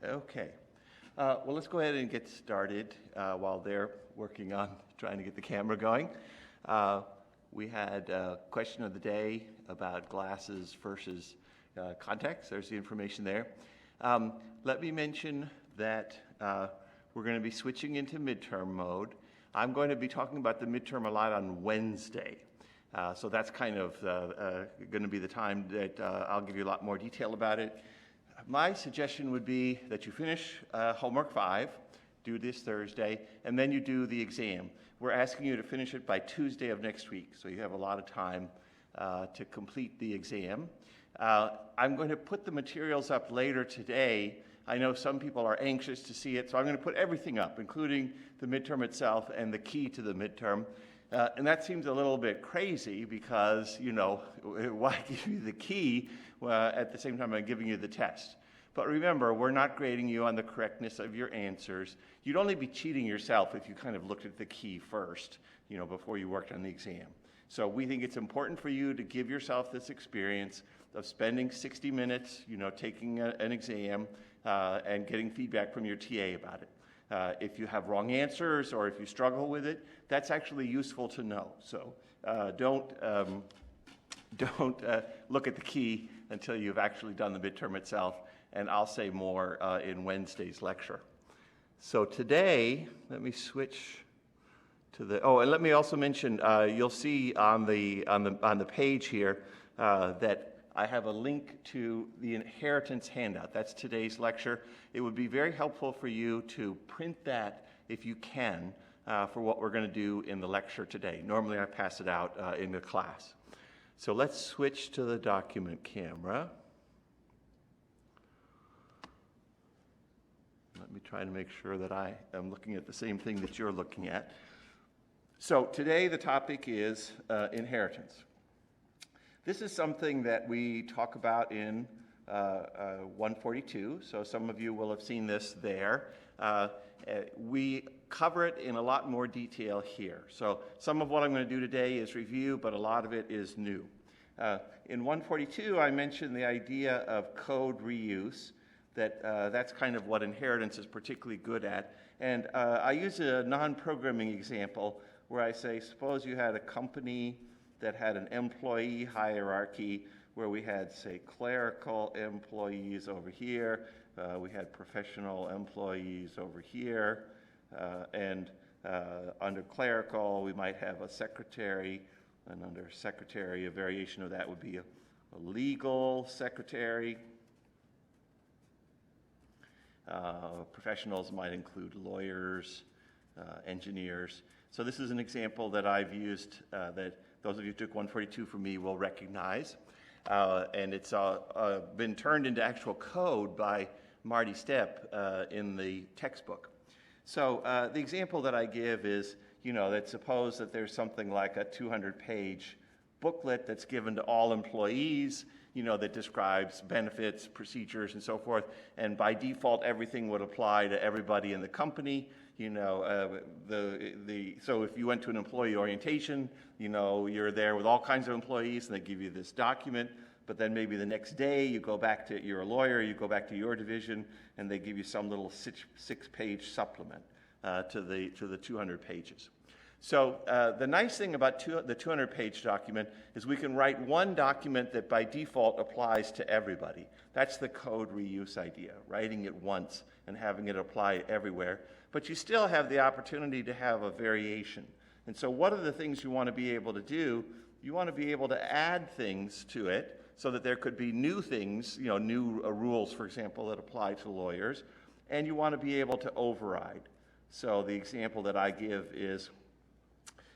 Okay. Well, let's go ahead and get started while they're working on trying to get the camera going. We had a question of the day about glasses versus contacts. There's the information there. Let me mention that we're going to be switching into midterm mode. I'm going to be talking about the midterm a lot on Wednesday. So that's kind of going to be the time that I'll give you a lot more detail about it. My suggestion would be that you finish homework 5, do this Thursday, and then you do the exam. We're asking you to finish it by Tuesday of next week, so you have a lot of time to complete the exam. I'm going to put the materials up later today. I know some people are anxious to see it, so I'm going to put everything up, including the midterm itself and the key to the midterm. And that seems a little bit crazy because, you know, why give you the key at the same time I'm giving you the test? But remember, we're not grading you on the correctness of your answers. You'd only be cheating yourself if you kind of looked at the key first, you know, before you worked on the exam. So we think it's important for you to give yourself this experience of spending 60 minutes, you know, taking an exam and getting feedback from your TA about it. If you have wrong answers or if you struggle with it, that's actually useful to know. So don't look at the key until you've actually done the midterm itself, and I'll say more in Wednesday's lecture. So today, let me switch to the, and let me also mention, you'll see on the page here that I have a link to the inheritance handout. That's today's lecture. It would be very helpful for you to print that if you can for what we're going to do in the lecture today. Normally I pass it out in the class. So let's switch to the document camera. Let me try to make sure that I am looking at the same thing that you're looking at. So today the topic is inheritance. This is something that we talk about in 142, so some of you will have seen this there. We cover it in a lot more detail here. So some of what I'm going to do today is review, but a lot of it is new. In 142, I mentioned the idea of code reuse, that's kind of what inheritance is particularly good at. And I use a non-programming example where I say, suppose you had a company that had an employee hierarchy where we had, say, clerical employees over here, we had professional employees over here, and under clerical we might have a secretary, and under secretary a variation of that would be a legal secretary. Professionals might include lawyers, engineers. So this is an example that I've used that those of you who took 142 from me will recognize. And it's been turned into actual code by Marty Stepp in the textbook. So the example that I give is, you know, that suppose that there's something like a 200-page booklet that's given to all employees, you know, that describes benefits, procedures, and so forth. And by default, everything would apply to everybody in the company. You know, so if you went to an employee orientation, you know, you're there with all kinds of employees and they give you this document, but then maybe the next day you go back to, you're a lawyer, you go back to your division and they give you some little six-page supplement to the 200 pages. So the nice thing about the 200-page document is we can write one document that by default applies to everybody. That's the code reuse idea, writing it once and having it apply everywhere. But you still have the opportunity to have a variation. And so what are the things you want to be able to do? You want to be able to add things to it so that there could be new things, you know, new rules, for example, that apply to lawyers. And you want to be able to override. So the example that I give is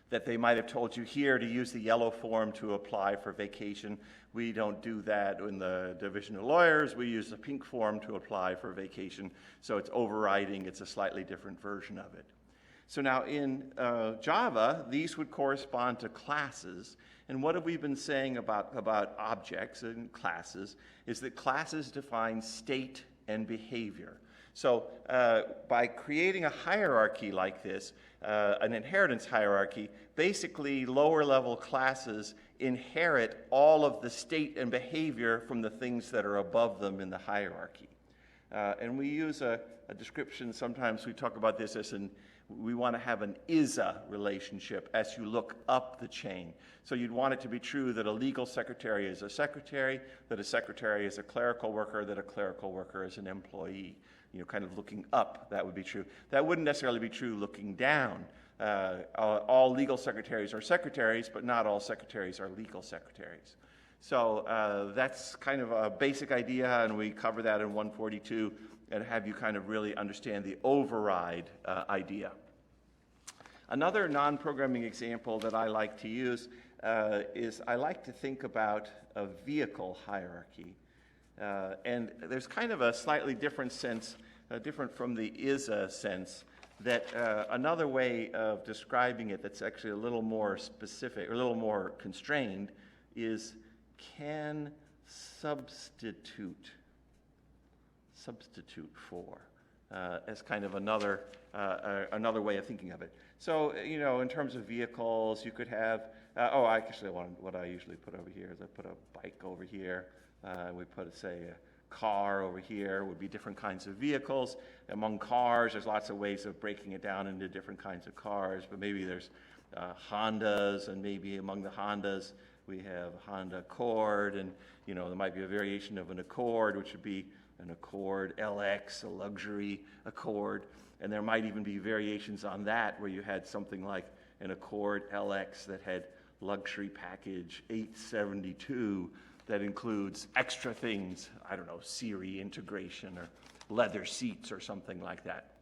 that they might have told you here to use the yellow form to apply for vacation. We don't do that in the Division of Lawyers. We use the pink form to apply for vacation. So it's overriding. It's a slightly different version of it. So now in Java, these would correspond to classes. And what have we been saying about objects and classes is that classes define state and behavior. So by creating a hierarchy like this, an inheritance hierarchy, basically lower level classes inherit all of the state and behavior from the things that are above them in the hierarchy. And we use a description, sometimes we talk about this as we want to have an is-a relationship as you look up the chain. So you'd want it to be true that a legal secretary is a secretary, that a secretary is a clerical worker, that a clerical worker is an employee. Kind of looking up, that would be true. That wouldn't necessarily be true looking down. All legal secretaries are secretaries, but not all secretaries are legal secretaries. So that's kind of a basic idea, and we cover that in 142 and have you kind of really understand the override idea. Another non-programming example that I like to use is I like to think about a vehicle hierarchy. And there's kind of a slightly different sense, different from the is-a sense, that another way of describing it that's actually a little more specific, or a little more constrained, is can substitute for, as kind of another way of thinking of it. So, in terms of vehicles, you could have, what I usually put over here is I put a bike over here. We put, say, a car over here, would be different kinds of vehicles. Among cars, there's lots of ways of breaking it down into different kinds of cars, but maybe there's Hondas, and maybe among the Hondas, we have Honda Accord, and there might be a variation of an Accord, which would be an Accord LX, a luxury Accord, and there might even be variations on that where you had something like an Accord LX that had luxury package 872 that includes extra things, I don't know, Siri integration or leather seats or something like that.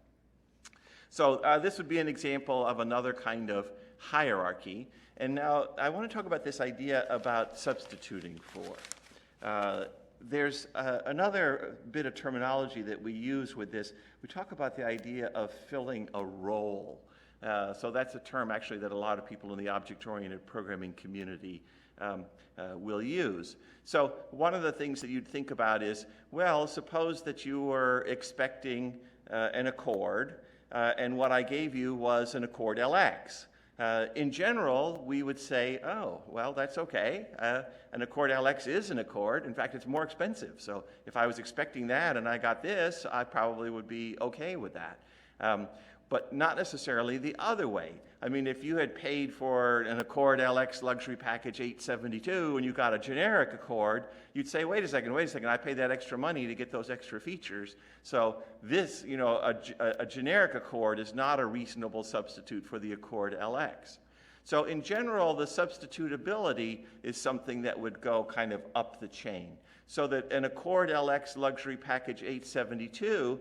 So this would be an example of another kind of hierarchy. And now I want to talk about this idea about substituting for. There's another bit of terminology that we use with this. We talk about the idea of filling a role. So that's a term actually that a lot of people in the object-oriented programming community will use. So one of the things that you'd think about is, well, suppose that you were expecting an Accord, and what I gave you was an Accord LX. In general, we would say, oh, well, that's okay. An Accord LX is an Accord. In fact, it's more expensive. So if I was expecting that and I got this, I probably would be okay with that. But not necessarily the other way. I mean, if you had paid for an Accord LX luxury package 872 and you got a generic Accord, you'd say, wait a second, I paid that extra money to get those extra features. So this, a generic Accord is not a reasonable substitute for the Accord LX. So in general, the substitutability is something that would go kind of up the chain. So that an Accord LX luxury package 872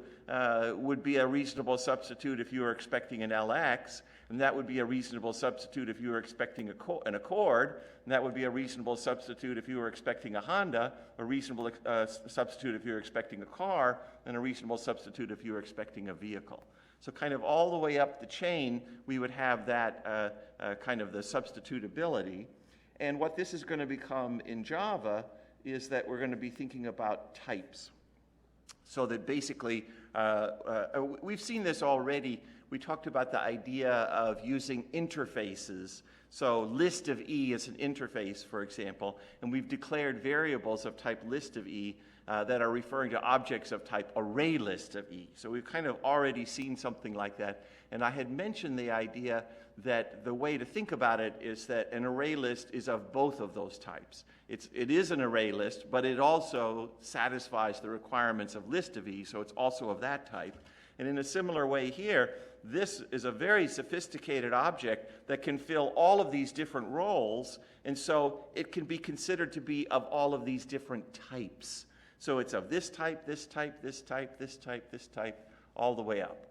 would be a reasonable substitute if you were expecting an LX, and that would be a reasonable substitute if you were expecting an Accord, and that would be a reasonable substitute if you were expecting a Honda, a reasonable substitute if you were expecting a car, and a reasonable substitute if you were expecting a vehicle. So kind of all the way up the chain, we would have that kind of the substitutability. And what this is going to become in Java is that we're going to be thinking about types. So that basically, we've seen this already. We talked about the idea of using interfaces. So list of E is an interface, for example, and we've declared variables of type list of E that are referring to objects of type array list of E. So we've kind of already seen something like that. And I had mentioned the idea that the way to think about it is that an array list is of both of those types. It is an array list, but it also satisfies the requirements of list of E, so it's also of that type. And in a similar way here, this is a very sophisticated object that can fill all of these different roles, and so it can be considered to be of all of these different types. So it's of this type, this type, this type, this type, this type, all the way up.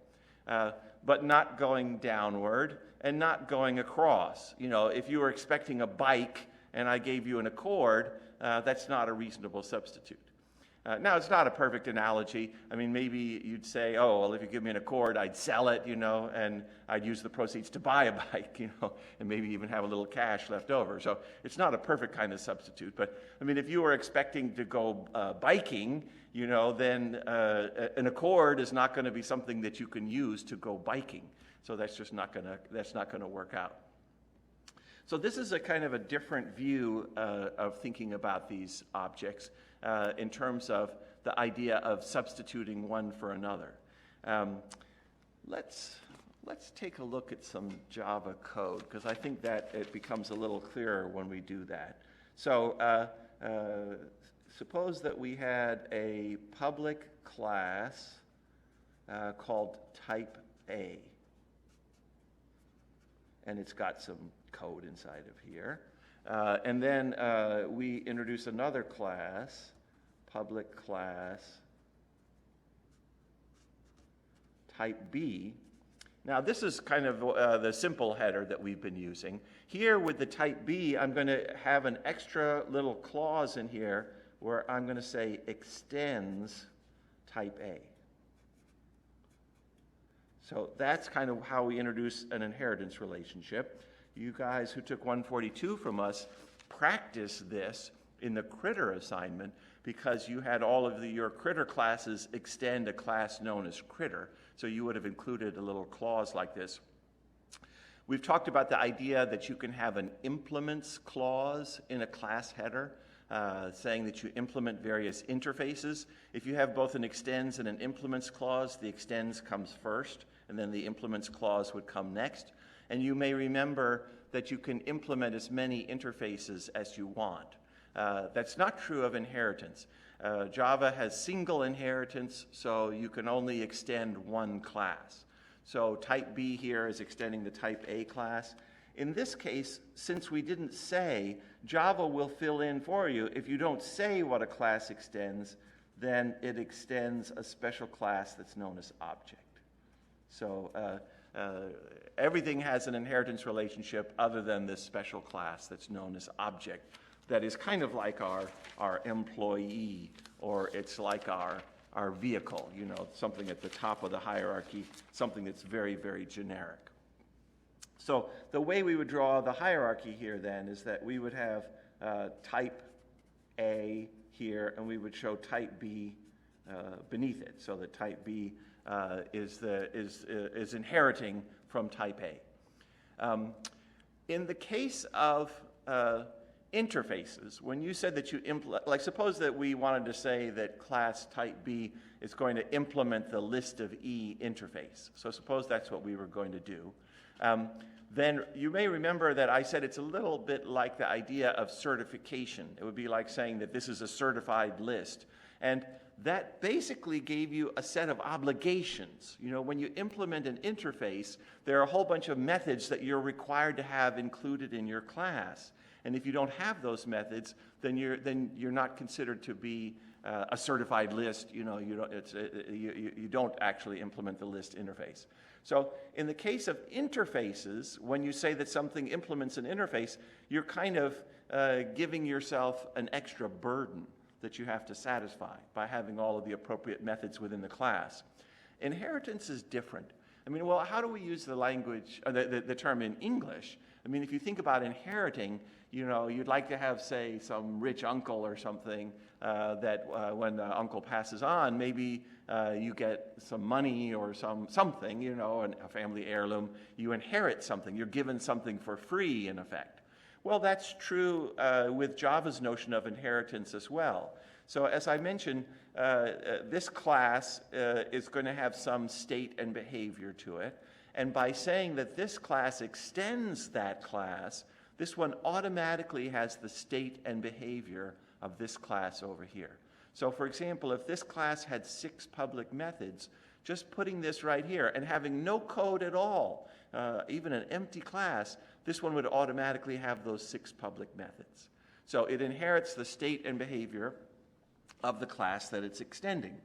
But not going downward and not going across. If you were expecting a bike and I gave you an Accord, that's not a reasonable substitute. Now, it's not a perfect analogy. I mean, maybe you'd say, oh, well, if you give me an Accord, I'd sell it, and I'd use the proceeds to buy a bike, and maybe even have a little cash left over. So it's not a perfect kind of substitute. But, I mean, if you were expecting to go biking, then an Accord is not going to be something that you can use to go biking. So that's just not going to work out. So this is a kind of a different view of thinking about these objects. in terms of the idea of substituting one for another. Let's take a look at some Java code, because I think that it becomes a little clearer when we do that. So suppose that we had a public class called type A, and it's got some code inside of here. And then we introduce another class, public class type B. Now this is kind of the simple header that we've been using. Here with the type B, I'm going to have an extra little clause in here where I'm going to say extends type A. So that's kind of how we introduce an inheritance relationship. You guys who took 142 from us practice this in the critter assignment because you had all of your critter classes extend a class known as critter. So you would have included a little clause like this. We've talked about the idea that you can have an implements clause in a class header, saying that you implement various interfaces. If you have both an extends and an implements clause, the extends comes first, and then the implements clause would come next. And you may remember that you can implement as many interfaces as you want. That's not true of inheritance. Java has single inheritance, so you can only extend one class. So type B here is extending the type A class. In this case, since we didn't say, Java will fill in for you. If you don't say what a class extends, then it extends a special class that's known as object. So everything has an inheritance relationship other than this special class that's known as object. That is kind of like our employee, or it's like our vehicle, you know, something at the top of the hierarchy, something that's very, very generic. So the way we would draw the hierarchy here then is that we would have type A here, and we would show type B beneath it, so that type B is inheriting from type A. In the case of interfaces, when you said that you like suppose that we wanted to say that class type B is going to implement the list of E interface. So suppose that's what we were going to do. Then you may remember that I said it's a little bit like the idea of certification. It would be like saying that this is a certified list. And that basically gave you a set of obligations. You know, when you implement an interface, there are a whole bunch of methods that you're required to have included in your class. And if you don't have those methods, then you're not considered to be a certified list. You know, you don't actually implement the list interface. So in the case of interfaces, when you say that something implements an interface, you're kind of giving yourself an extra burden that you have to satisfy by having all of the appropriate methods within the class. Inheritance is different. I mean, well, how do we use the language, the term in English? I mean, if you think about inheriting, you know, you'd like to have, say, some rich uncle or something that when the uncle passes on, maybe you get some money or something, you know, a family heirloom. You inherit something. You're given something for free, in effect. Well, that's true with Java's notion of inheritance as well. So as I mentioned, this class is going to have some state and behavior to it. And by saying that this class extends that class, this one automatically has the state and behavior of this class over here. So for example, if this class had 6 public methods, just putting this right here and having no code at all, even an empty class, this one would automatically have those 6 public methods. So it inherits the state and behavior of the class that it's extending.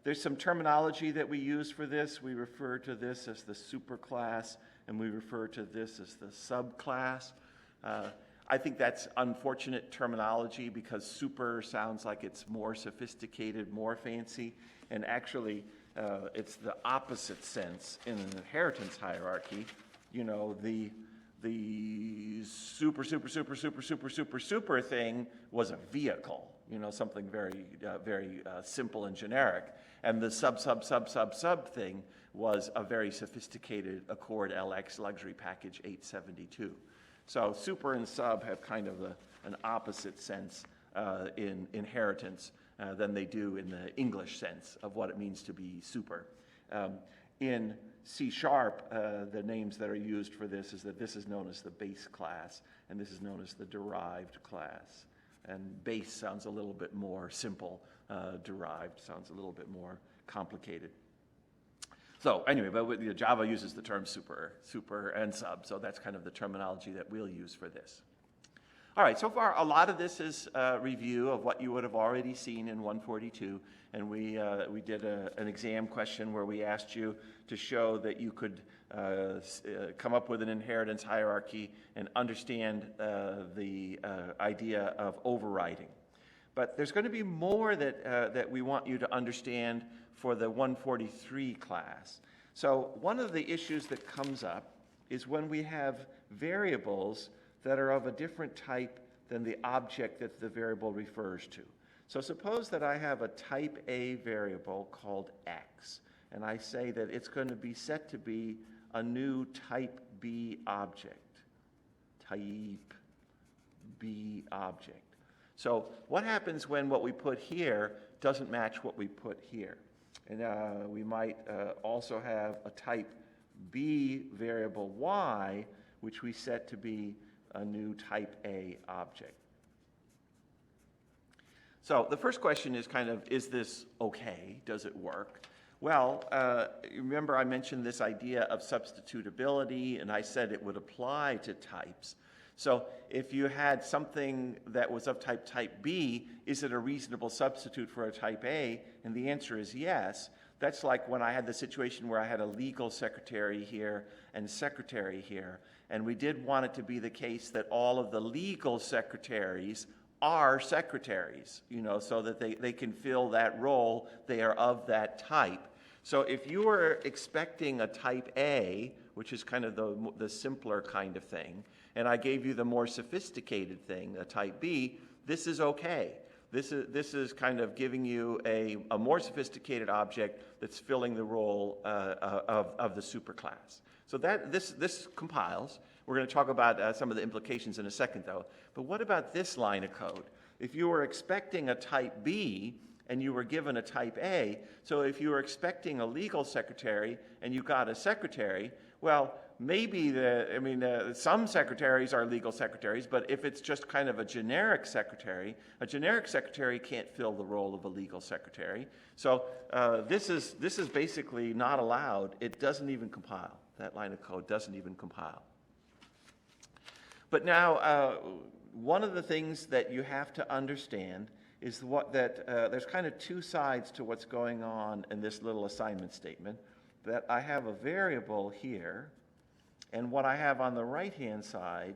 There's some terminology that we use for this. We refer to this as the superclass, and we refer to this as the subclass. I think that's unfortunate terminology because super sounds like it's more sophisticated, more fancy, and actually it's the opposite sense in an inheritance hierarchy. You know, the super thing was a vehicle, you know, something very simple and generic. And the sub thing was a very sophisticated Accord LX luxury package 872. So super and sub have kind of an opposite sense in inheritance than they do in the English sense of what it means to be super. In C#, the names that are used for this is that this is known as the base class, and this is known as the derived class. And base sounds a little bit more simple. Derived sounds a little bit more complicated. So anyway, but Java uses the term super and sub, so that's kind of the terminology that we'll use for this. All right, so far a lot of this is a review of what you would have already seen in 142, and we did an exam question where we asked you to show that you could come up with an inheritance hierarchy and understand the idea of overriding. But there's going to be more that we want you to understand for the 143 class. So one of the issues that comes up is when we have variables that are of a different type than the object that the variable refers to. So suppose that I have a type A variable called x, and I say that it's going to be set to be a new type B object. Type B object. So what happens when what we put here doesn't match what we put here? And we might also have a type B variable y, which we set to be a new type A object. So the first question is kind of, is this okay? Does it work? Well, remember I mentioned this idea of substitutability, and I said it would apply to types. So if you had something that was of type B, is it a reasonable substitute for a type A? And the answer is yes. That's like when I had the situation where I had a legal secretary here and secretary here. And we did want it to be the case that all of the legal secretaries are secretaries, so that they can fill that role. They are of that type. So if you were expecting a type A, which is kind of the simpler kind of thing, and I gave you the more sophisticated thing, a type B, this is okay. This is kind of giving you a more sophisticated object that's filling the role of the superclass. So this compiles. We're going to talk about some of the implications in a second, though. But what about this line of code? If you were expecting a type B and you were given a type A, so if you were expecting a legal secretary and you got a secretary, well, maybe some secretaries are legal secretaries, but if it's just kind of a generic secretary can't fill the role of a legal secretary. So this is basically not allowed. It doesn't even compile. That line of code doesn't even compile. But now, one of the things that you have to understand is there's kind of two sides to what's going on in this little assignment statement. That I have a variable here, and what I have on the right-hand side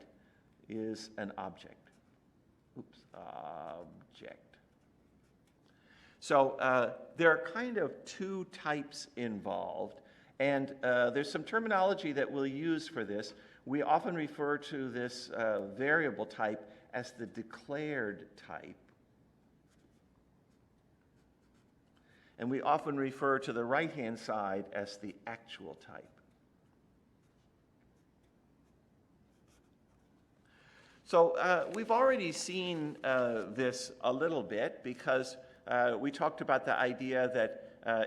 is an object. Object. So there are kind of two types involved, and there's some terminology that we'll use for this. We often refer to this variable type as the declared type. And we often refer to the right-hand side as the actual type. So we've already seen this a little bit because we talked about the idea that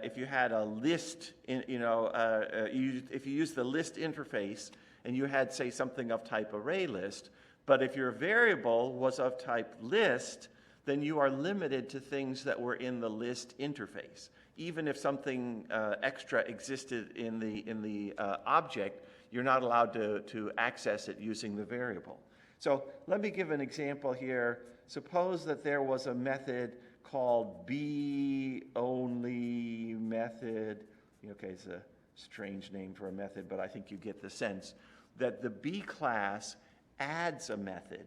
if you had a list, if you use the list interface and you had, say, something of type array list, but if your variable was of type list, then you are limited to things that were in the list interface. Even if something extra existed in the object, you're not allowed to access it using the variable. So let me give an example here. Suppose that there was a method called be-only method. Okay, it's a strange name for a method, but I think you get the sense that the B class adds a method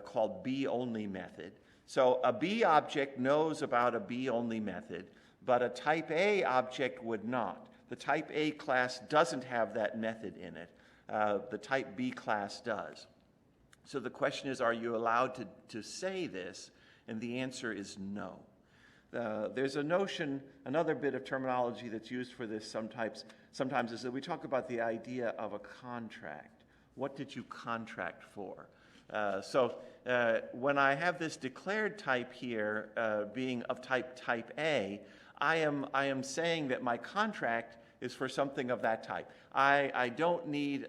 called be-only method. So a B object knows about a be-only method, but a type A object would not. The type A class doesn't have that method in it. The type B class does. So the question is, are you allowed to say this? And the answer is no. There's a notion, another bit of terminology that's used for this sometimes is that we talk about the idea of a contract. What did you contract for? When I have this declared type here being of type A, I am saying that my contract is for something of that type. I don't need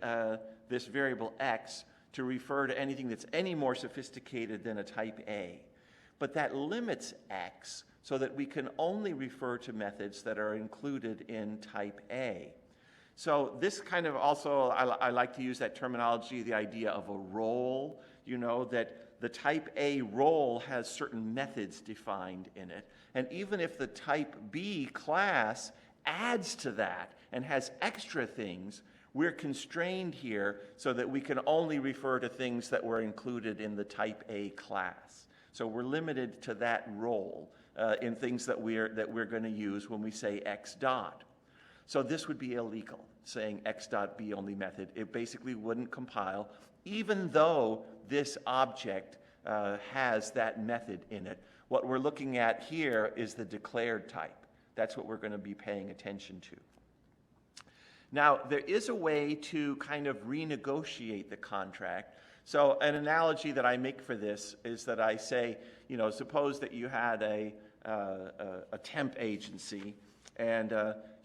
this variable x to refer to anything that's any more sophisticated than a type A. But that limits x so that we can only refer to methods that are included in type A. So this kind of also, I like to use that terminology, the idea of a role, that the type A role has certain methods defined in it. And even if the type B class adds to that and has extra things, we're constrained here so that we can only refer to things that were included in the type A class. So we're limited to that role in things that we're going to use when we say x dot. So this would be illegal, saying x dot be only method. It basically wouldn't compile, even though this object has that method in it. What we're looking at here is the declared type. That's what we're going to be paying attention to. Now, there is a way to kind of renegotiate the contract. So an analogy that I make for this is that I say, suppose that you had a temp agency and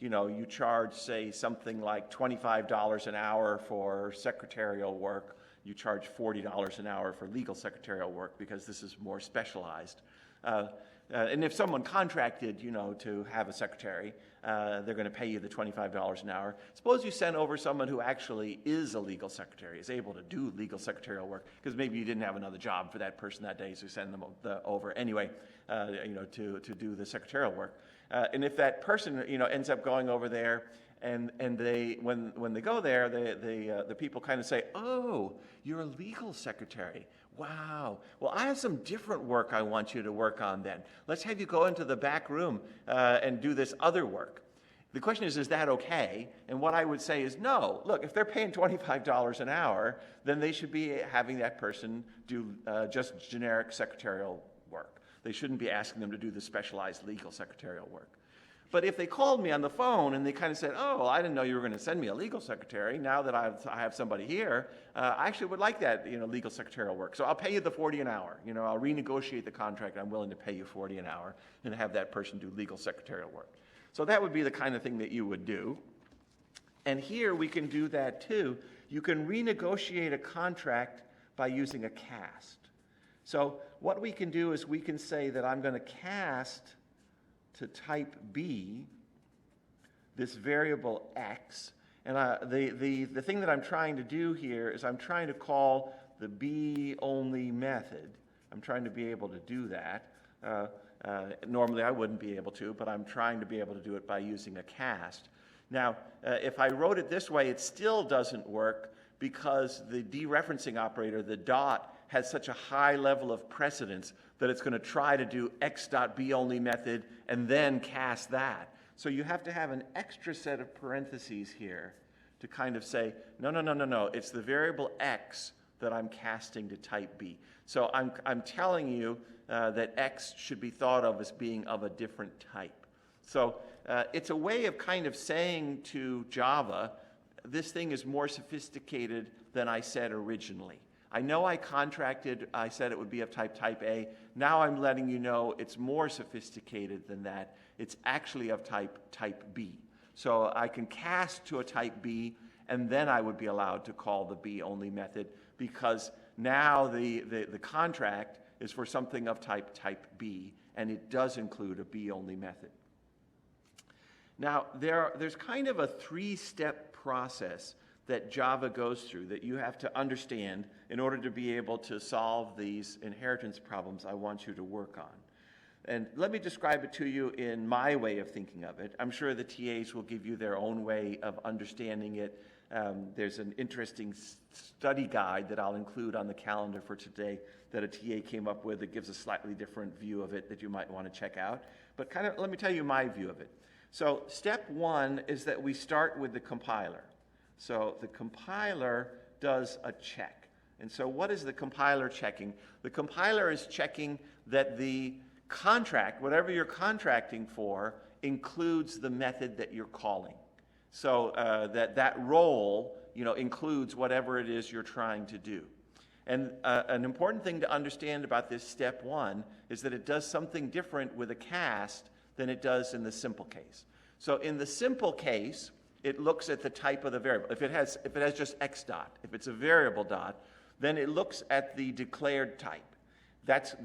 you charge, say, something like $25 an hour for secretarial work. You charge $40 an hour for legal secretarial work because this is more specialized. And if someone contracted, to have a secretary, they're going to pay you the $25 an hour. Suppose you send over someone who actually is a legal secretary, is able to do legal secretarial work, because maybe you didn't have another job for that person that day, so you send them over anyway, to do the secretarial work. And if that person, ends up going over there, and they, when they go there, the people kind of say, "Oh, you're a legal secretary. Wow. Well, I have some different work I want you to work on then. Let's have you go into the back room and do this other work." The question is that okay? And what I would say is no. Look, if they're paying $25 an hour, then they should be having that person do just generic secretarial work. They shouldn't be asking them to do the specialized legal secretarial work. But if they called me on the phone and they kind of said, "Oh, I didn't know you were going to send me a legal secretary. Now that I have somebody here, I actually would like that, legal secretarial work. So I'll pay you the $40 an hour. I'll renegotiate the contract. I'm willing to pay you $40 an hour and have that person do legal secretarial work." So that would be the kind of thing that you would do. And here we can do that too. You can renegotiate a contract by using a cast. So what we can do is we can say that I'm going to cast to type B this variable x, and the thing that I'm trying to do here is I'm trying to call the be only method. I'm trying to be able to do that. Normally I wouldn't be able to, but I'm trying to be able to do it by using a cast. Now, if I wrote it this way, it still doesn't work because the dereferencing operator, the dot, has such a high level of precedence that it's going to try to do x dot be only method and then cast that. So you have to have an extra set of parentheses here to kind of say, no, it's the variable x that I'm casting to type B. So I'm telling you that x should be thought of as being of a different type. So it's a way of kind of saying to Java, this thing is more sophisticated than I said originally. I know I said it would be of type A. Now I'm letting you know it's more sophisticated than that. It's actually of type B. So I can cast to a type B, and then I would be allowed to call the be only method, because now the contract is for something of type B, and it does include a be only method. Now, there's kind of a three-step process that Java goes through that you have to understand in order to be able to solve these inheritance problems I want you to work on. And let me describe it to you in my way of thinking of it. I'm sure the TAs will give you their own way of understanding it. There's an interesting study guide that I'll include on the calendar for today that a TA came up with that gives a slightly different view of it that you might want to check out. But kind of let me tell you my view of it. So step one is that we start with the compiler. So the compiler does a check. And so what is the compiler checking? The compiler is checking that the contract, whatever you're contracting for, includes the method that you're calling. So that role, includes whatever it is you're trying to do. And an important thing to understand about this step 1 is that it does something different with a cast than it does in the simple case. So in the simple case, it looks at the type of the variable. If it has just x dot, if it's a variable dot, then it looks at the declared type. That's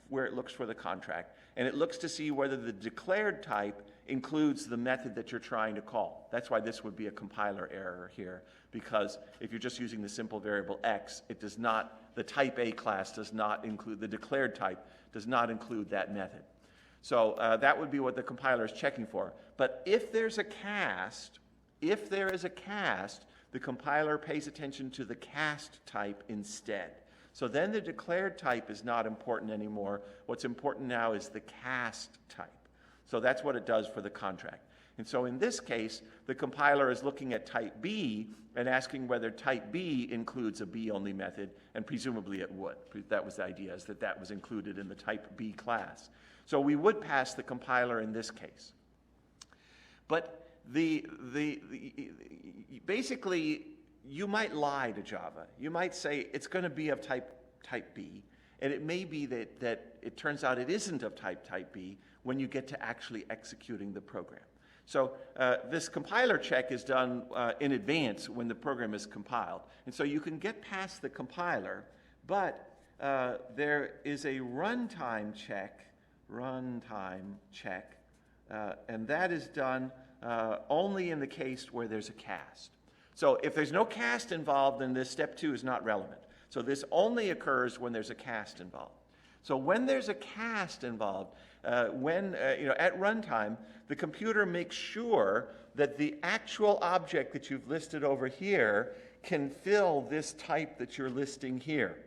where it looks for the contract. And it looks to see whether the declared type includes the method that you're trying to call. That's why this would be a compiler error here, because if you're just using the simple variable x, it does not, the type A class does not include, the declared type does not include that method. So that would be what the compiler is checking for. But if there's a cast, the compiler pays attention to the cast type instead. So then the declared type is not important anymore. What's important now is the cast type. So that's what it does for the contract. And so in this case, the compiler is looking at type B and asking whether type B includes a B-only method, and presumably it would. That was the idea, is that that was included in the type B class. So we would pass the compiler in this case. But basically, you might lie to Java. You might say it's going to be of type B, and it may be that it turns out it isn't of type B when you get to actually executing the program. So this compiler check is done in advance when the program is compiled. And so you can get past the compiler, but there is a runtime check, and that is done only in the case where there's a cast. So if there's no cast involved, then this step 2 is not relevant. So this only occurs when there's a cast involved. So when there's a cast involved, at runtime, the computer makes sure that the actual object that you've listed over here can fill this type that you're listing here.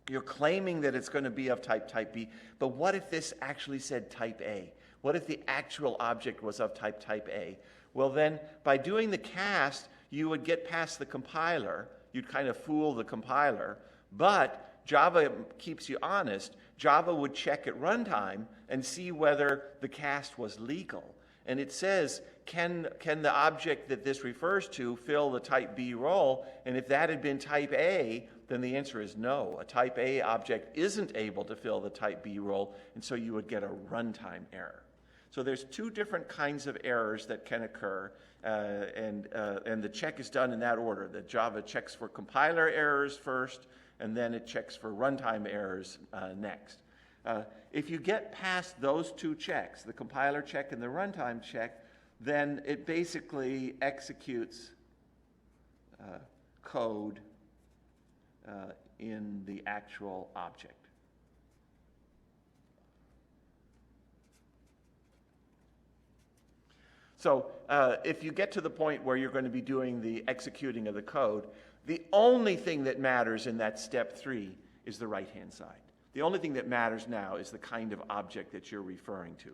You're claiming that it's going to be of type B, but what if this actually said type A? What if the actual object was of type A? Well then, by doing the cast, you would get past the compiler. You'd kind of fool the compiler, but Java keeps you honest. Java would check at runtime and see whether the cast was legal. And it says, can the object that this refers to fill the type B role? And if that had been type A, then the answer is no. A type A object isn't able to fill the type B role, and so you would get a runtime error. So there's 2 different kinds of errors that can occur, and the check is done in that order. That Java checks for compiler errors first, and then it checks for runtime errors next. If you get past those 2 checks, the compiler check and the runtime check, then it basically executes code in the actual object. So if you get to the point where you're going to be doing the executing of the code, the only thing that matters in that step 3 is the right-hand side. The only thing that matters now is the kind of object that you're referring to.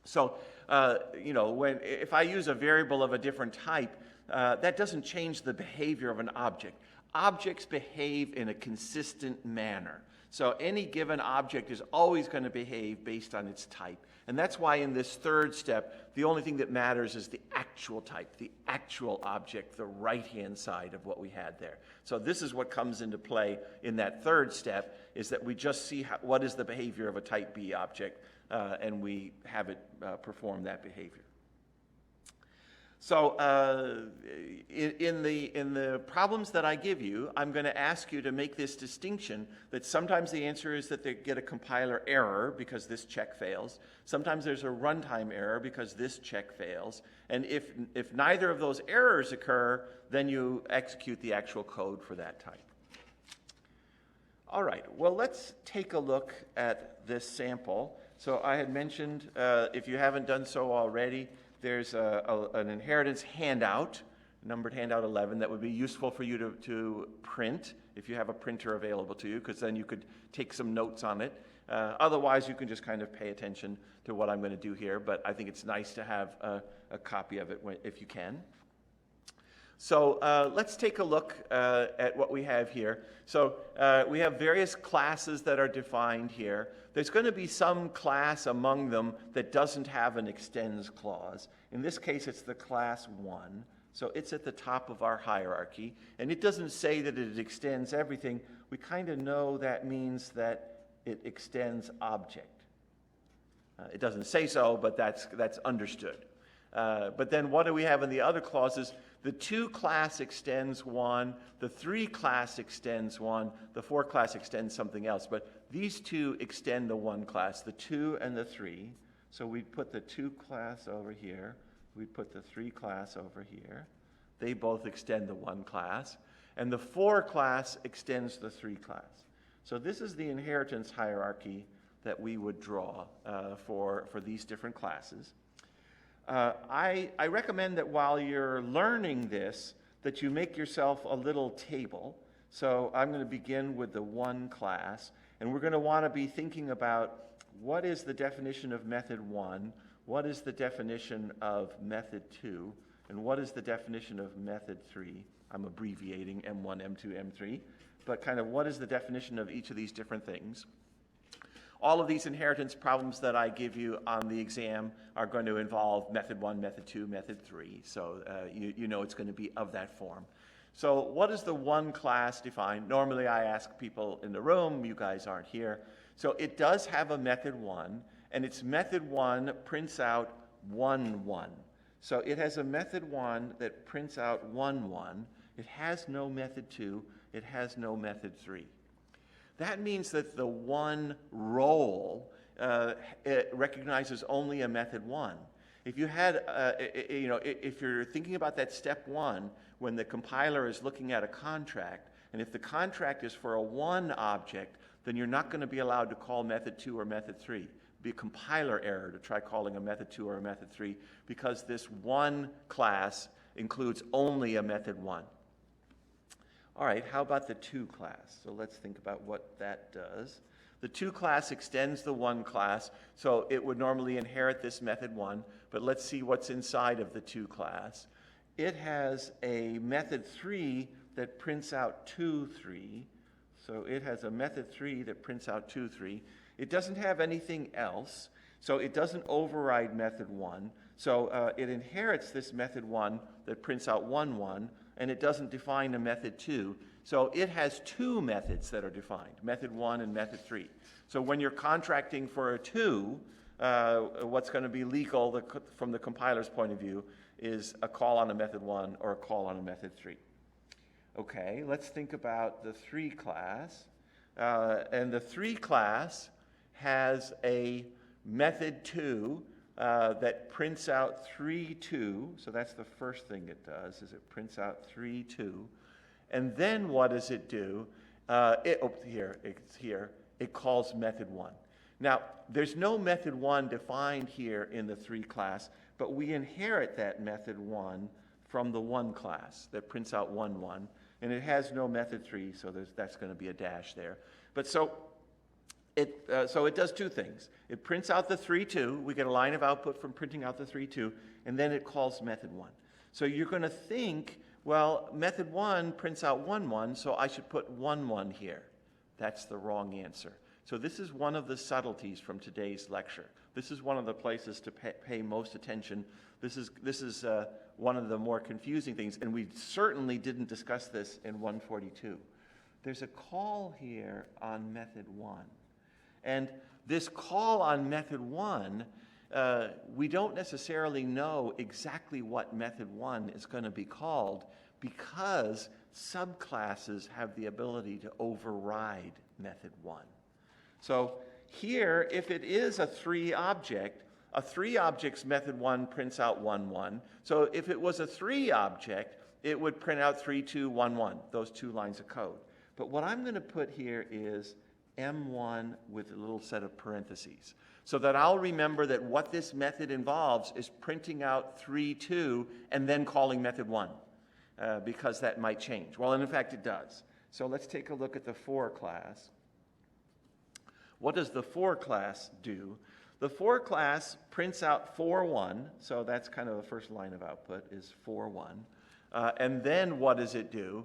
So, if I use a variable of a different type, that doesn't change the behavior of an object. Objects behave in a consistent manner. So any given object is always going to behave based on its type. And that's why in this 3rd step, the only thing that matters is the actual type, the actual object, the right-hand side of what we had there. So this is what comes into play in that 3rd step, is that we just see what is the behavior of a type B object, and we have it perform that behavior. So in the problems that I give you, I'm going to ask you to make this distinction that sometimes the answer is that they get a compiler error because this check fails. Sometimes there's a runtime error because this check fails. And if neither of those errors occur, then you execute the actual code for that type. All right, well, let's take a look at this sample. So I had mentioned, if you haven't done so already, there's an inheritance handout, numbered handout 11, that would be useful for you to print if you have a printer available to you, because then you could take some notes on it. Otherwise, you can just kind of pay attention to what I'm going to do here, but I think it's nice to have a copy of it if you can. So let's take a look at what we have here. So we have various classes that are defined here. There's going to be some class among them that doesn't have an extends clause. In this case, it's the class 1. So it's at the top of our hierarchy, and it doesn't say that it extends everything. We kind of know that means that it extends object. It doesn't say so, but that's understood. But then what do we have in the other clauses? The 2 class extends one, the 3 class extends one, the 4 class extends something else. But these 2 extend the 1 class, the 2 and the 3. So we'd put the 2 class over here. We'd put the 3 class over here. They both extend the 1 class. And the 4 class extends the 3 class. So this is the inheritance hierarchy that we would draw for these different classes. I recommend that while you're learning this, that you make yourself a little table. So I'm going to begin with the 1 class, and we're going to want to be thinking about what is the definition of method 1, what is the definition of method 2, and what is the definition of method 3. I'm abbreviating M1, M2, M3, but kind of what is the definition of each of these different things. All of these inheritance problems that I give you on the exam are going to involve method 1, method 2, method 3. So you know it's going to be of that form. So what is the 1 class defined? Normally I ask people in the room, you guys aren't here. So it does have a method 1, and its method 1 prints out 1, 1. So it has a method 1 that prints out 1, 1. It has no method 2. It has no method 3. That means that the 1 role it recognizes only a method 1. If you had, if you're thinking about that step 1, when the compiler is looking at a contract, and if the contract is for a 1 object, then you're not going to be allowed to call method 2 or method 3. It'd be a compiler error to try calling a method 2 or a method 3, because this 1 class includes only a method 1. All right, how about the 2 class? So let's think about what that does. The 2 class extends the 1 class, so it would normally inherit this method 1, but let's see what's inside of the 2 class. It has a method 3 that prints out 2, 3. So it has a method 3 that prints out 2, 3. It doesn't have anything else, so it doesn't override method 1. So it inherits this method 1 that prints out 1, 1, and it doesn't define a method 2. So it has 2 methods that are defined, method 1 and method 3. So when you're contracting for a 2, what's going to be legal from the compiler's point of view is a call on a method 1 or a call on a method 3. Okay, let's think about the 3 class. And the 3 class has a method 2 that prints out 3, 2. So that's the first thing it does, is it prints out 3, 2. And then what does it do? It calls method 1. Now, there's no method 1 defined here in the 3 class, but we inherit that method 1 from the 1 class that prints out 1, 1. And it has no method 3, so that's going to be a dash there. But so it does 2 things. It prints out the 3, 2. We get a line of output from printing out the 3, 2, and then it calls method 1. So you're going to think, well, method 1 prints out 1, 1, so I should put 1, 1 here. That's the wrong answer. So this is one of the subtleties from today's lecture. This is one of the places to pay most attention. This is one of the more confusing things, and we certainly didn't discuss this in 142. There's a call here on method 1. And this call on method 1, we don't necessarily know exactly what method 1 is going to be called, because subclasses have the ability to override method 1. So here, if it is a 3 object, a 3 object's method 1 prints out 1, 1. So if it was a 3 object, it would print out 3, 2, 1, 1, those 2 lines of code. But what I'm going to put here is M1 with a little set of parentheses, so that I'll remember that what this method involves is printing out 3, 2, and then calling method 1, because that might change. Well, and in fact, it does. So let's take a look at the 4 class. What does the 4 class do? The 4 class prints out 4, 1, so that's kind of the first line of output is 4, 1. And then what does it do?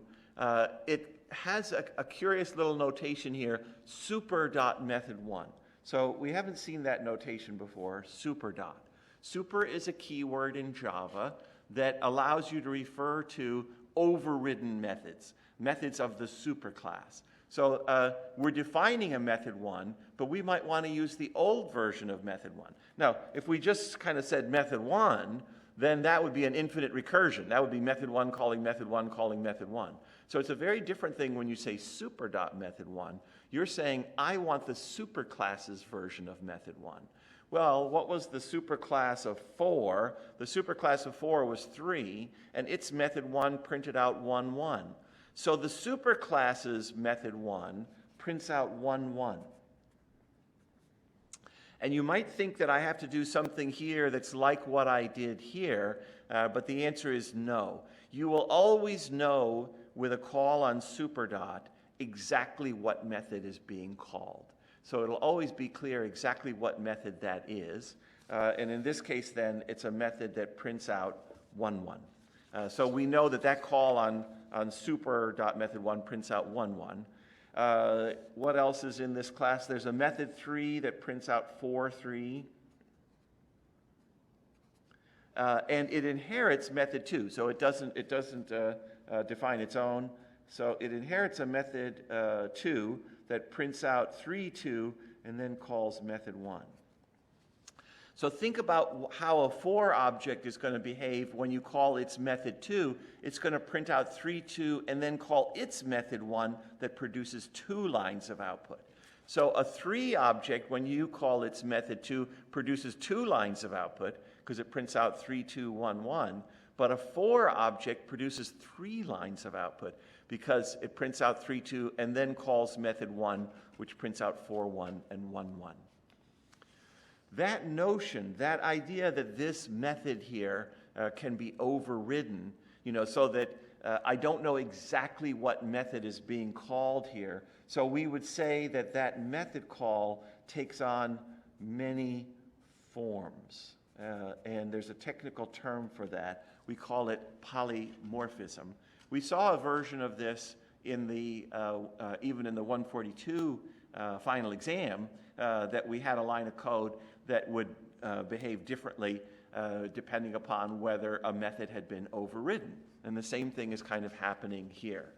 It has a curious little notation here, super dot method 1. So we haven't seen that notation before, super dot. Super is a keyword in Java that allows you to refer to overridden methods, methods of the superclass. So we're defining a method 1, but we might want to use the old version of method 1. Now, if we just kind of said method 1, then that would be an infinite recursion. That would be method 1 calling method 1 calling method 1. So it's a very different thing when you say super.method 1. You're saying, I want the superclass's version of method 1. Well, what was the superclass of 4? The superclass of 4 was 3, and its method 1 printed out 1, 1. So the superclass's method 1 prints out 1, 1. And you might think that I have to do something here that's like what I did here, but the answer is no. You will always know with a call on superdot exactly what method is being called. So it'll always be clear exactly what method that is. And in this case, then, it's a method that prints out 1, 1. So we know that that call on super.method 1 prints out 1, 1. What else is in this class? There's a method 3 that prints out 4, 3. And it inherits method 2, so it doesn't define its own. So it inherits a method 2 that prints out 3, 2, and then calls method 1. So think about how a 4 object is going to behave when you call its method 2. It's going to print out 3, 2, and then call its method 1 that produces 2 lines of output. So a 3 object, when you call its method 2, produces 2 lines of output because it prints out 3, 2, 1, 1. But a 4 object produces 3 lines of output because it prints out 3, 2, and then calls method 1, which prints out 4, 1, and 1, 1. That notion, that idea that this method here can be overridden, so that I don't know exactly what method is being called here. So we would say that that method call takes on many forms. And there's a technical term for that. We call it polymorphism. We saw a version of this in the even in the 142 final exam that we had a line of code that would behave differently depending upon whether a method had been overridden. And the same thing is kind of happening here.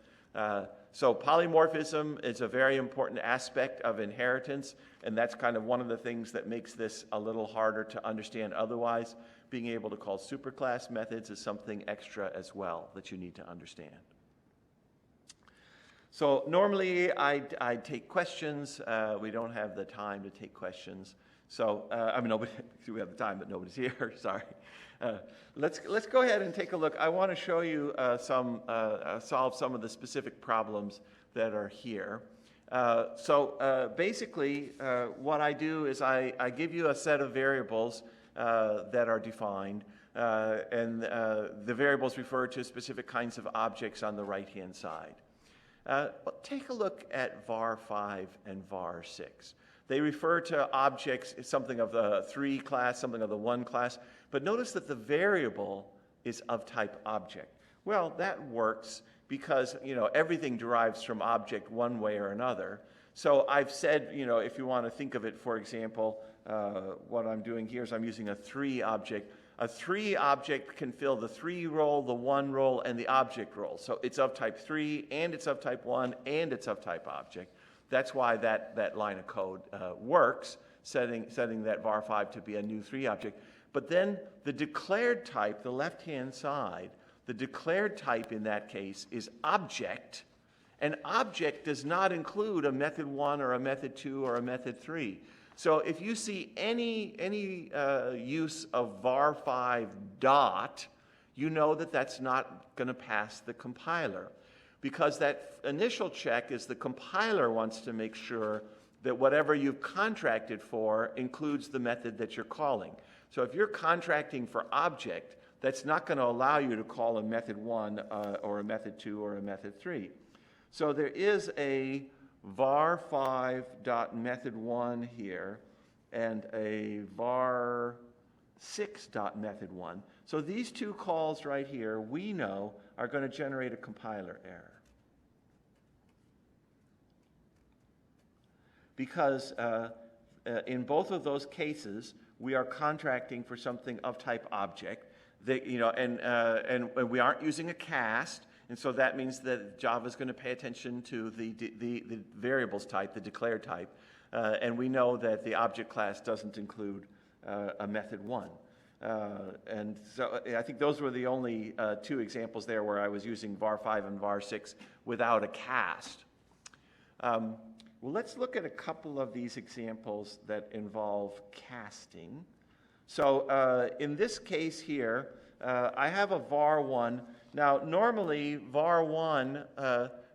So polymorphism is a very important aspect of inheritance, and that's kind of one of the things that makes this a little harder to understand otherwise. Being able to call superclass methods is something extra as well that you need to understand. So normally I'd take questions. We don't have the time to take questions. So, we have the time, but nobody's here, sorry. Let's go ahead and take a look. I want to show you solve some of the specific problems that are here. Basically, what I do is I give you a set of variables that are defined, and the variables refer to specific kinds of objects on the right-hand side. Take a look at var 5 and var 6. They refer to objects, something of the 3 class, something of the 1 class, but notice that the variable is of type object. Well, that works because, everything derives from object one way or another. So I've said, if you want to think of it, for example, what I'm doing here is I'm using a 3 object. A 3 object can fill the 3 role, the 1 role, and the object role. So it's of type 3, and it's of type 1, and it's of type object. That's why that line of code works, setting that var 5 to be a new 3 object. But then the declared type, the left-hand side, the declared type in that case is object, and object does not include a method 1 or a method 2 or a method 3. So if you see any use of var 5 dot, you know that that's not going to pass the compiler, because that initial check is the compiler wants to make sure that whatever you've contracted for includes the method that you're calling. So if you're contracting for object, that's not going to allow you to call a method 1 or a method 2 or a method 3. So there is a var 5.method1 here and a var 6.method1. So these two calls right here, we know, are going to generate a compiler error. Because in both of those cases, we are contracting for something of type object. and we aren't using a cast, and so that means that Java is going to pay attention to the variables type, the declare type, and we know that the object class doesn't include a method 1. And so I think those were the only 2 examples there where I was using var5 and var6 without a cast. Well, let's look at a couple of these examples that involve casting. So in this case here, I have a var1. Now, normally var1,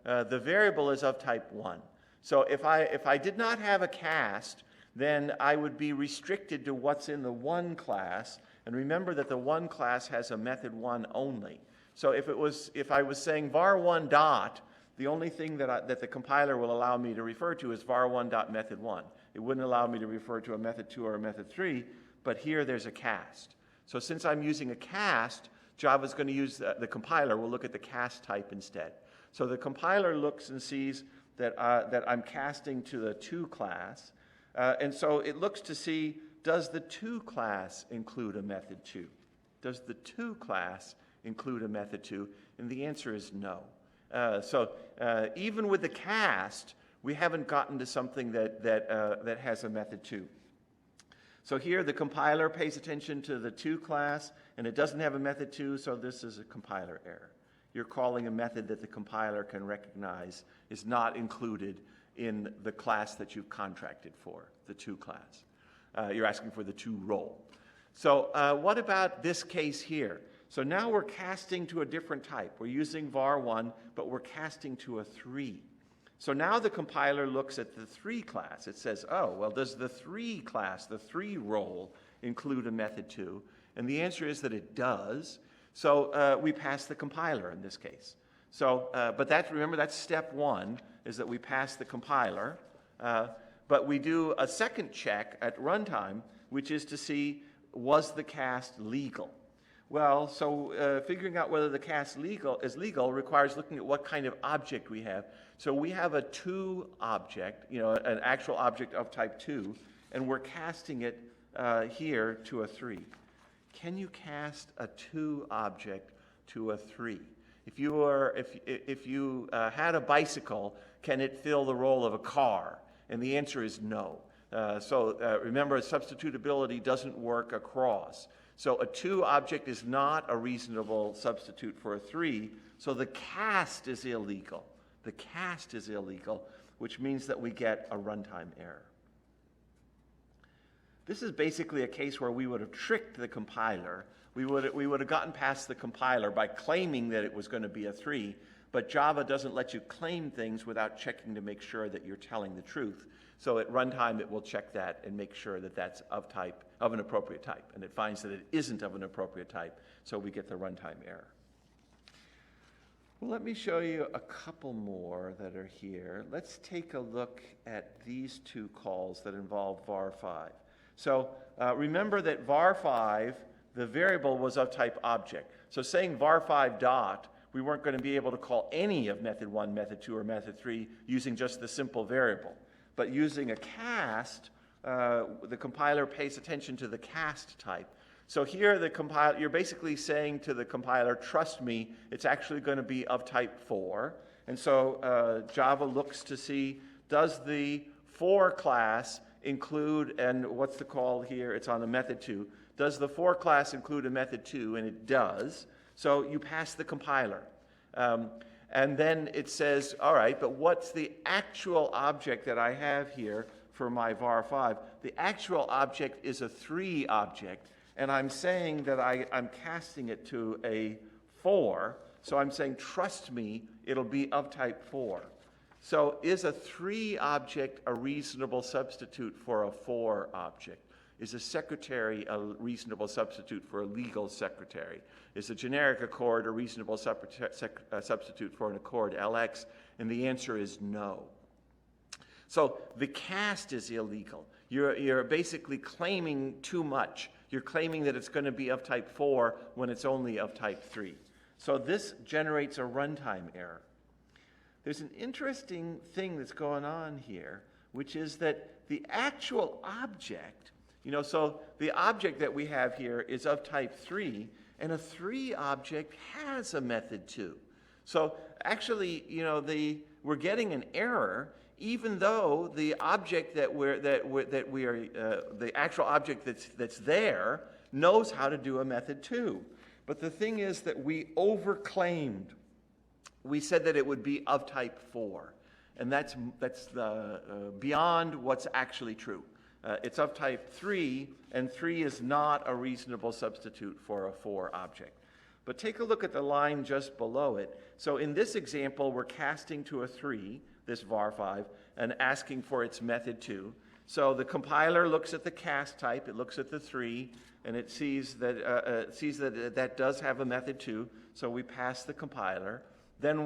the variable is of type 1. So if I did not have a cast, then I would be restricted to what's in the 1 class. And remember that the 1 class has a method 1 only. So if I was saying var1 dot, the only thing that the compiler will allow me to refer to is var1.method1. It wouldn't allow me to refer to a method 2 or a method 3, but here there's a cast. So since I'm using a cast, Java's going to use the compiler will look at the cast type instead. So the compiler looks and sees that I'm casting to the 2 class, and so it looks to see, does the 2 class include a method 2? Does the 2 class include a method 2? And the answer is no. So even with the cast, we haven't gotten to something that has a method 2. So here the compiler pays attention to the 2 class, and it doesn't have a method 2, so this is a compiler error. You're calling a method that the compiler can recognize is not included in the class that you've contracted for, the 2 class. You're asking for the 2 role. So what about this case here? So now we're casting to a different type. We're using var1, but we're casting to a 3. So now the compiler looks at the 3 class. It says, oh, well, does the 3 class, the 3 role, include a method 2? And the answer is that it does. So we pass the compiler in this case. So, but remember, that's step 1, is that we pass the compiler. But we do a second check at runtime, which is to see, was the cast legal? Well, so figuring out whether the cast is legal requires looking at what kind of object we have. So we have a 2 object, an actual object of type 2, and we're casting it here to a 3. Can you cast a 2 object to a 3? If you had a bicycle, can it fill the role of a car? And the answer is no. So remember, substitutability doesn't work across. So a 2 object is not a reasonable substitute for a 3, so the cast is illegal. The cast is illegal, which means that we get a runtime error. This is basically a case where we would have tricked the compiler. We would have gotten past the compiler by claiming that it was going to be a 3, but Java doesn't let you claim things without checking to make sure that you're telling the truth. So at runtime, it will check that and make sure that that's of an appropriate type. And it finds that it isn't of an appropriate type, so we get the runtime error. Well, let me show you a couple more that are here. Let's take a look at these 2 calls that involve var5. So remember that var5, the variable was of type object. So saying var5 dot, we weren't going to be able to call any of method 1, method 2, or method 3 using just the simple variable. But using a cast, the compiler pays attention to the cast type. So here you're basically saying to the compiler, trust me, it's actually going to be of type 4. And so Java looks to see, does the 4 class include, and what's the call here? It's on a method 2. Does the 4 class include a method 2? And it does. So you pass the compiler. And then it says, all right, but what's the actual object that I have here for my var5? The actual object is a 3 object, and I'm saying that I'm casting it to a 4, so I'm saying, trust me, it'll be of type 4. So is a 3 object a reasonable substitute for a 4 object? Is a secretary a reasonable substitute for a legal secretary? Is a generic accord a reasonable substitute for an accord LX? And the answer is no. So the cast is illegal. You're basically claiming too much. You're claiming that it's going to be of type 4 when it's only of type 3. So this generates a runtime error. There's an interesting thing that's going on here, which is that the actual object, so the object that we have here is of type 3, and a 3 object has a method 2. So actually, we're getting an error, even though the object the actual object that's there knows how to do a method 2. But the thing is that we overclaimed. We said that it would be of type 4, and that's beyond what's actually true. It's of type 3, and 3 is not a reasonable substitute for a 4 object. But take a look at the line just below it. So in this example, we're casting to a 3, this var5, and asking for its method 2. So the compiler looks at the cast type, it looks at the 3, and it sees that that does have a method 2, so we pass the compiler. Then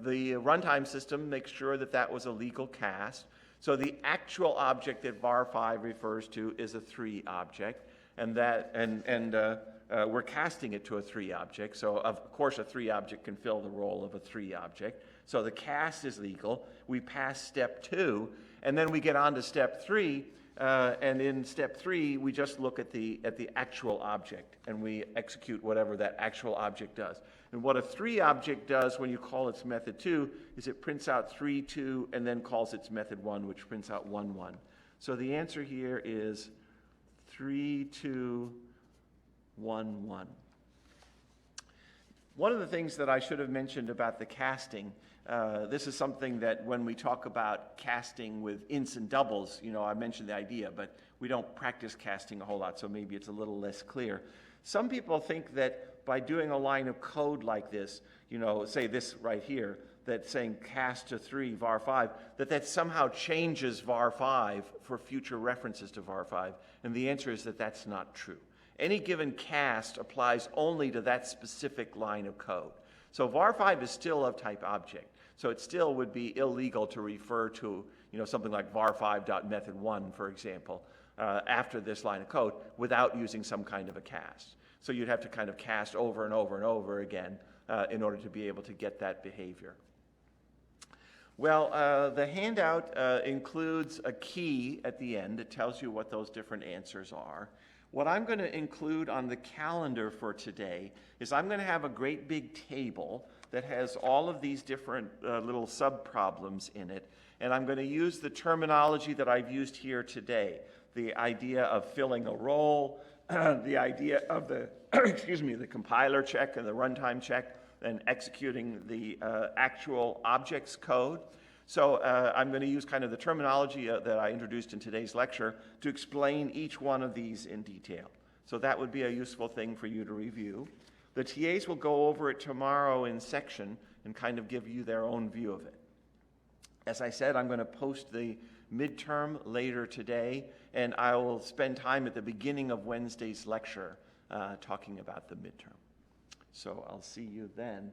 the runtime system makes sure that that was a legal cast. So the actual object that var5 refers to is a 3 object, and we're casting it to a 3 object. So of course a 3 object can fill the role of a 3 object. So the cast is legal. We pass step 2, and then we get on to step 3. And in step 3, we just look at the actual object, and we execute whatever that actual object does. And what a 3 object does when you call its method 2 is it prints out 3, 2, and then calls its method 1, which prints out 1, 1. So the answer here is 3, 2, 1, 1. One of the things that I should have mentioned about the casting, this is something that when we talk about casting with ints and doubles, I mentioned the idea, but we don't practice casting a whole lot, so maybe it's a little less clear. Some people think that by doing a line of code like this, say this right here, that's saying cast to 3 var5, that somehow changes var5 for future references to var5, and the answer is that that's not true. Any given cast applies only to that specific line of code. So var5 is still of type object. So it still would be illegal to refer to something like var5.method1, for example, after this line of code without using some kind of a cast. So you'd have to kind of cast over and over and over again in order to be able to get that behavior. Well, the handout includes a key at the end that tells you what those different answers are. What I'm going to include on the calendar for today is I'm going to have a great big table that has all of these different little sub-problems in it, and I'm going to use the terminology that I've used here today, the idea of filling a role, the idea of the, the compiler check and the runtime check, and executing the actual objects code. So I'm going to use kind of the terminology that I introduced in today's lecture to explain each one of these in detail. So that would be a useful thing for you to review. The TAs will go over it tomorrow in section and kind of give you their own view of it. As I said, I'm going to post the midterm later today, and I will spend time at the beginning of Wednesday's lecture talking about the midterm. So I'll see you then.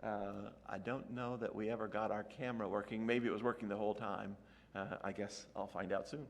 I don't know that we ever got our camera working. Maybe it was working the whole time. I guess I'll find out soon.